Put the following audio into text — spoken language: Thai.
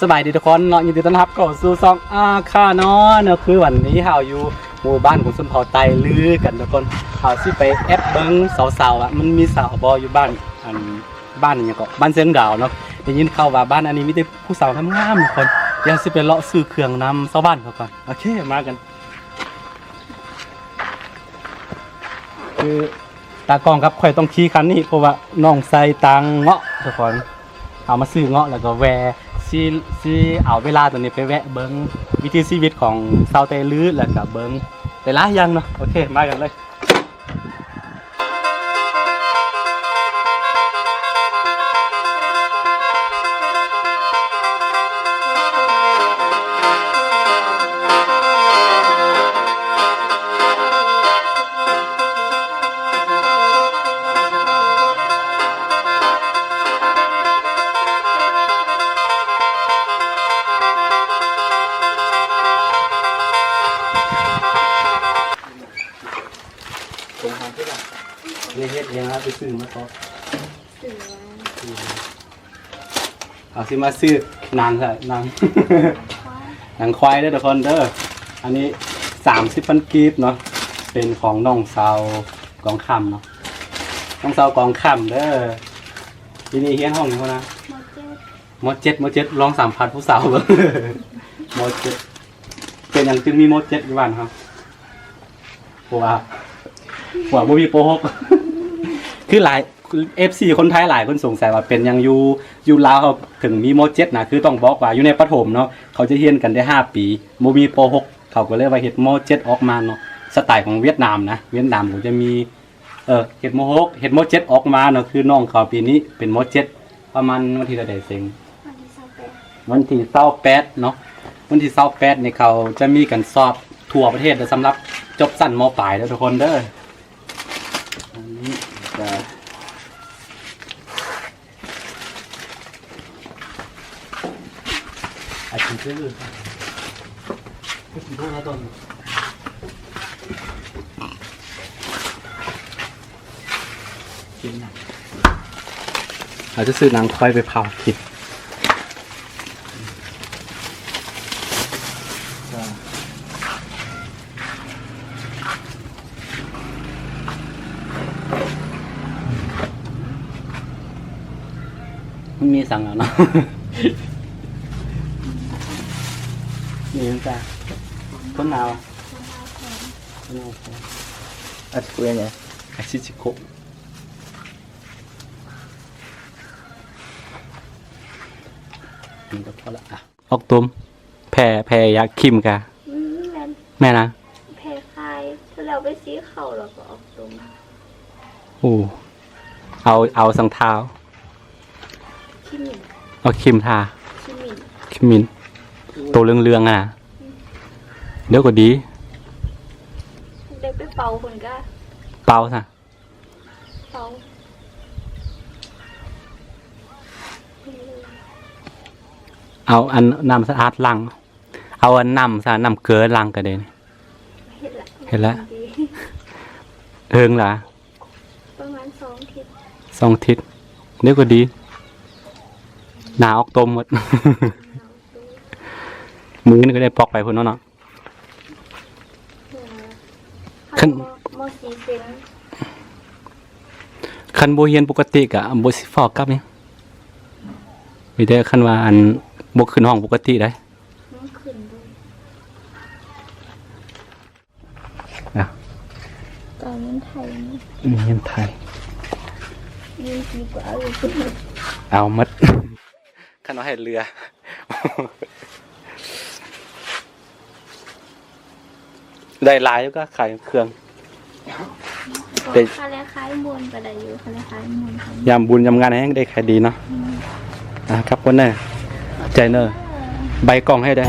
สบายดีทุกคนเนาะยินดีต้อนรับเข้าสู่ช่องค่าเนาะเนาะคือวันนี้เฮาอยู่หมู่บ้านของชนเผ่าไตลือกันทุกคนเฮาสิไปแอปเบิ่งสาวๆอ่ะมันมีสาวบ่อยู่บ้านบ้านหยังก็บ้านเสียงดาวเนาะได้ยินข่าวว่าบ้านอันนี้มีแต่ผู้สาวงามๆทุกคนเดี๋ยวสิไปเลาะซื้อเครื่องนำชาวบ้านเขาก่อนโอเคมากันคือตากล้องครับข่อยต้องขี่คันนี้เพราะว่าน้องใส่ตังเงาะทุกคนเอามาซื้อเงาะแล้วก็แวะซีเอาเวลาตัวนี้ไปแวะเบิ้งวิถีชีวิตของชาวเตลือแล้วก็เบิ้งแต่ละอย่างเนาะโอเคมากันเลยเฮ็ดยังครับไปซื้อมาต่อเอาสิมาซื้อนางค่ะนางควายเด้อทุกคนเด้ออันนี้30,000กีบเนาะเป็นของน้องสาวกองคำเนาะน้องสาวกองคำเด้อที่นี่เฮียนห้องนี่เขานะมดเจ็ดลอง3,000ผู้สาวเบิ่งมดเจ็ดเป็นอย่างจึงมีมดเจ็ดอยู่บ้านครับเพราะว่าบ่มีโปหกคือหลาย FC คนไทยหลายคนสงสัยว่าเป็นยังอยู่ลาวเขาถึงมีม.7นะคือต้องบอกว่าอยู่ในประถมเนาะเขาจะเรียนกันได้5ปีบ่มีป.6เขาก็เลยว่าเฮ็ดม.7ออกมาเนาะสไตล์ของเวียดนามนะเวียดนามเขาจะมีเฮ็ดม.6เฮ็ดม.7ออกมาเนาะคือน้องเขาปีนี้เป็นม.7ประมาณวันที่เท่าใดเซ็งวันที่28เนาะวันที่28นี่เขาจะมีกันสอบทั่วประเทศสำหรับจบสั้นม.ปลายเด้อทุกคนเด้ออันนี้จะอาชีพซื้อไม่กินพวกนั้นต้นกินนะเราจะซื้อนางควายไปเผากินมันมีสั่งแล้วเนาะนี่มันจะคนหนาวอาชิโกะเนี่ยอาชิโกะนี่ก็พอละอ่ะออกตุ้มแพรอยากคิมกะแม่นะแพรคายถ้าเราไปซีเข่าเราก็ออกตรงโอ้เอาสังเท้าคิมินเอาคิมทาคิมินตัวเรืองๆอ่ะเดี๋ยวก็ดีเด็กไปเป่าคนก็เป่าซะเป่าเอาอันน้ำสะอาดล้างเอาอันน้ำซะน้ำเกลือล้างก็ได้เห็นแล้วเอิงล่ะประมาณ2 ทิศ2 ทิศเดี๋ยวก็ดีหนาออกต้มหมดมือนี่ก็ได้ปอกไปพุ่นเนาะคันโบเฮียนปกติกะโบสิฟอกกับเนี่ยวิธีคันว่าอันบกขึ้นห้องปกติได้ตอนนี้ไทยเงินไทยยืนดีกว่าเอามัดคันว่าให้เรือได้หลายก็ขายเครื่องเป็นคาเลคายมวนไปได้อยู่คาเลคายมวนยามบุญยามงานแห้งได้ขายดีเนาะครับคนน่ะใจเนอร์ใบกล่องให้ได้